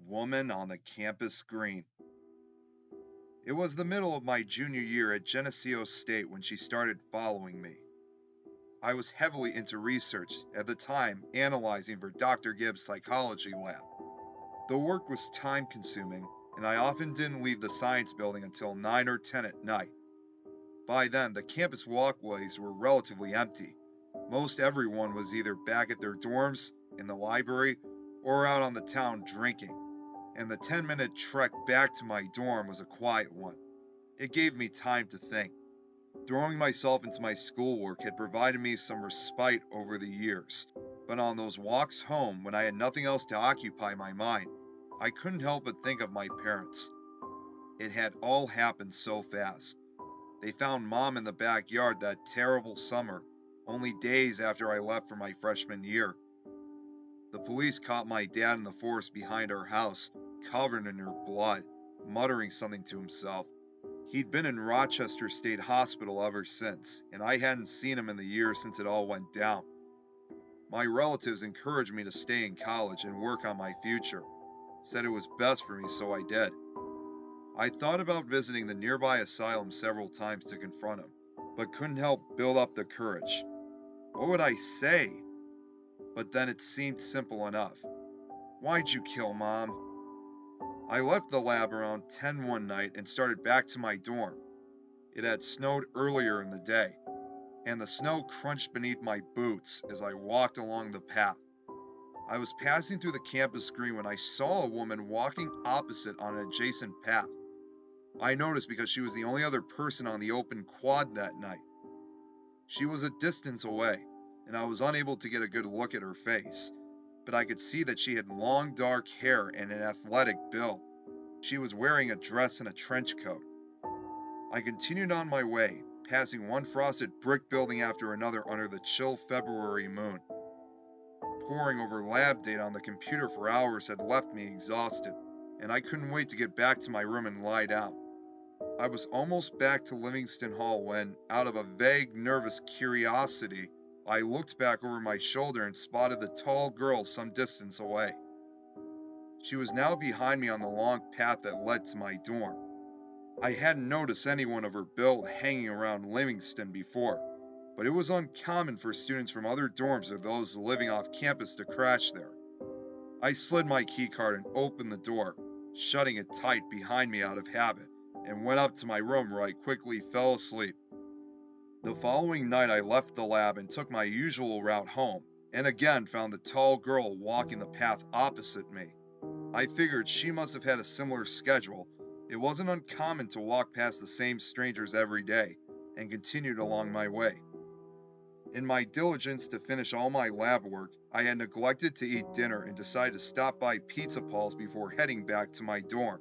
Woman on the campus green. It was the middle of my junior year at Geneseo State when she started following me. I was heavily into research, at the time analyzing for Dr. Gibbs' psychology lab. The work was time consuming, and I often didn't leave the science building until 9 or 10 at night. By then, the campus walkways were relatively empty. Most everyone was either back at their dorms, in the library, or out on the town drinking, and the 10-minute trek back to my dorm was a quiet one. It gave me time to think. Throwing myself into my schoolwork had provided me some respite over the years, but on those walks home, when I had nothing else to occupy my mind, I couldn't help but think of my parents. It had all happened so fast. They found Mom in the backyard that terrible summer, only days after I left for my freshman year. The police caught my dad in the forest behind our house, covered in her blood, muttering something to himself. He'd been in Rochester State Hospital ever since, and I hadn't seen him in the years since it all went down. My relatives encouraged me to stay in college and work on my future, said it was best for me, so I did. I thought about visiting the nearby asylum several times to confront him, but couldn't help build up the courage. What would I say? But then it seemed simple enough. Why'd you kill Mom? I left the lab around 10 one night and started back to my dorm. It had snowed earlier in the day, and the snow crunched beneath my boots as I walked along the path. I was passing through the campus green when I saw a woman walking opposite on an adjacent path. I noticed because she was the only other person on the open quad that night. She was a distance away, and I was unable to get a good look at her face, but I could see that she had long dark hair and an athletic build. She was wearing a dress and a trench coat. I continued on my way, passing one frosted brick building after another under the chill February moon. Poring over lab data on the computer for hours had left me exhausted, and I couldn't wait to get back to my room and lie down. I was almost back to Livingston Hall when, out of a vague, nervous curiosity, I looked back over my shoulder and spotted the tall girl some distance away. She was now behind me on the long path that led to my dorm. I hadn't noticed anyone of her build hanging around Livingston before, but it was uncommon for students from other dorms or those living off campus to crash there. I slid my keycard and opened the door, shutting it tight behind me out of habit, and went up to my room where I quickly fell asleep. The following night I left the lab and took my usual route home, and again found the tall girl walking the path opposite me. I figured she must have had a similar schedule. It wasn't uncommon to walk past the same strangers every day, and continued along my way. In my diligence to finish all my lab work, I had neglected to eat dinner and decided to stop by Pizza Paul's before heading back to my dorm.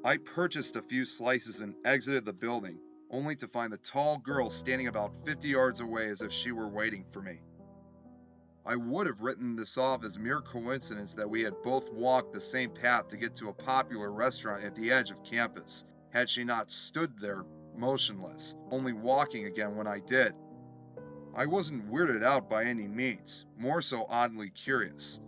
I purchased a few slices and exited the building, only to find the tall girl standing about 50 yards away as if she were waiting for me. I would have written this off as mere coincidence that we had both walked the same path to get to a popular restaurant at the edge of campus, had she not stood there motionless, only walking again when I did. I wasn't weirded out by any means, more so oddly curious.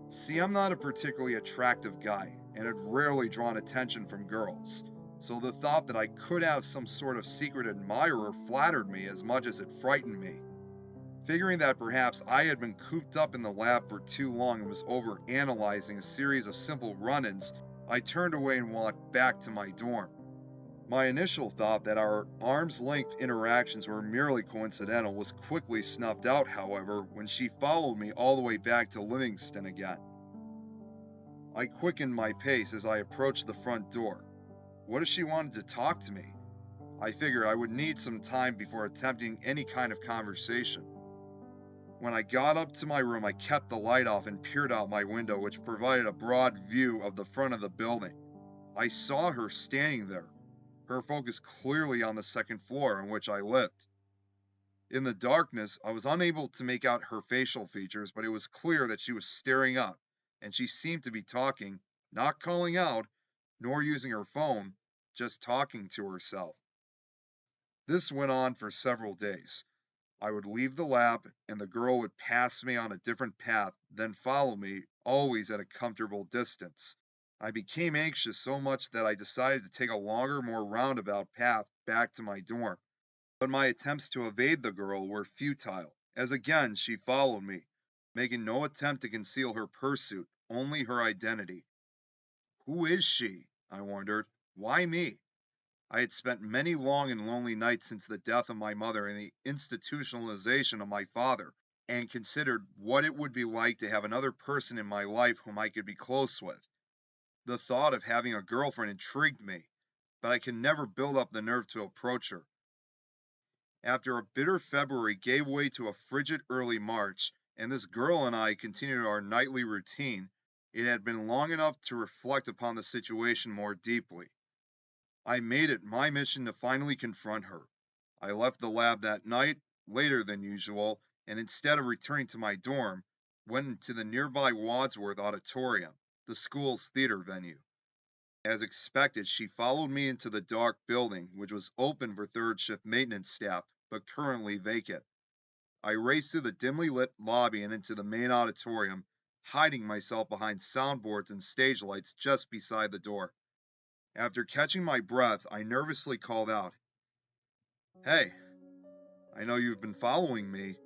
See, I'm not a particularly attractive guy, and had rarely drawn attention from girls, so the thought that I could have some sort of secret admirer flattered me as much as it frightened me. Figuring that perhaps I had been cooped up in the lab for too long and was over-analyzing a series of simple run-ins, I turned away and walked back to my dorm. My initial thought that our arm's-length interactions were merely coincidental was quickly snuffed out, however, when she followed me all the way back to Livingston again. I quickened my pace as I approached the front door. What if she wanted to talk to me? I figured I would need some time before attempting any kind of conversation. When I got up to my room, I kept the light off and peered out my window, which provided a broad view of the front of the building. I saw her standing there, her focus clearly on the second floor on which I lived. In the darkness, I was unable to make out her facial features, but it was clear that she was staring up, and she seemed to be talking, not calling out, nor using her phone, just talking to herself. This went on for several days. I would leave the lab, and the girl would pass me on a different path, then follow me, always at a comfortable distance. I became anxious so much that I decided to take a longer, more roundabout path back to my dorm. But my attempts to evade the girl were futile, as again she followed me, making no attempt to conceal her pursuit, only her identity. Who is she? I wondered. Why me? I had spent many long and lonely nights since the death of my mother and the institutionalization of my father, and considered what it would be like to have another person in my life whom I could be close with. The thought of having a girlfriend intrigued me, but I could never build up the nerve to approach her. After a bitter February gave way to a frigid early March, and this girl and I continued our nightly routine, it had been long enough to reflect upon the situation more deeply. I made it my mission to finally confront her. I left the lab that night, later than usual, and instead of returning to my dorm, went into the nearby Wadsworth Auditorium, the school's theater venue. As expected, she followed me into the dark building, which was open for third shift maintenance staff, but currently vacant. I raced through the dimly lit lobby and into the main auditorium, hiding myself behind soundboards and stage lights just beside the door. After catching my breath, I nervously called out, "Hey, I know you've been following me."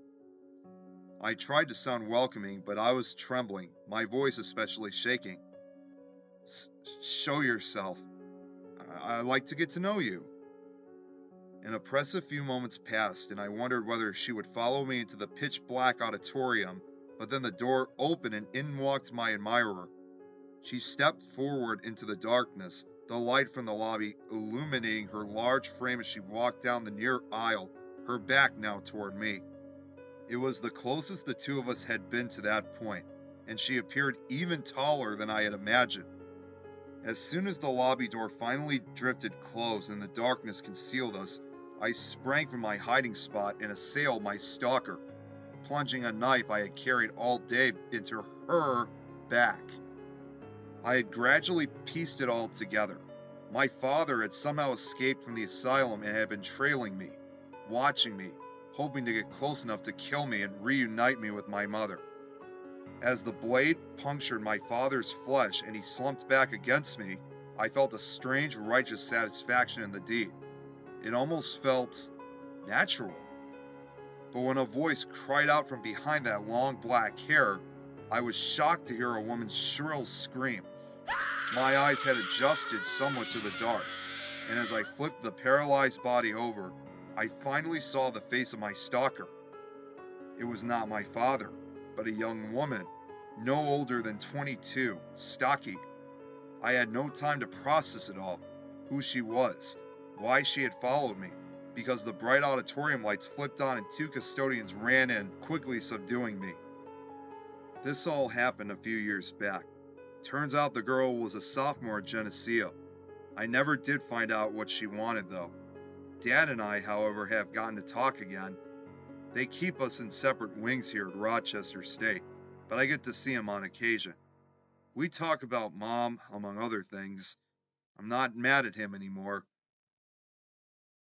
I tried to sound welcoming, but I was trembling, my voice especially shaking. "Show yourself. I'd like to get to know you." An oppressive few moments passed, and I wondered whether she would follow me into the pitch black auditorium, but then the door opened and in walked my admirer. She stepped forward into the darkness, the light from the lobby illuminating her large frame as she walked down the near aisle, her back now toward me. It was the closest the two of us had been to that point, and she appeared even taller than I had imagined. As soon as the lobby door finally drifted closed and the darkness concealed us, I sprang from my hiding spot and assailed my stalker, plunging a knife I had carried all day into her back. I had gradually pieced it all together. My father had somehow escaped from the asylum and had been trailing me, watching me, hoping to get close enough to kill me and reunite me with my mother. As the blade punctured my father's flesh and he slumped back against me, I felt a strange righteous satisfaction in the deed. It almost felt natural. But when a voice cried out from behind that long black hair, I was shocked to hear a woman's shrill scream. My eyes had adjusted somewhat to the dark, and as I flipped the paralyzed body over, I finally saw the face of my stalker. It was not my father, but a young woman, no older than 22, stocky. I had no time to process it all, who she was, why she had followed me, because the bright auditorium lights flipped on and two custodians ran in, quickly subduing me. This all happened a few years back. Turns out the girl was a sophomore at Geneseo. I never did find out what she wanted, though. Dad and I, however, have gotten to talk again. They keep us in separate wings here at Rochester State, but I get to see him on occasion. We talk about Mom, among other things. I'm not mad at him anymore.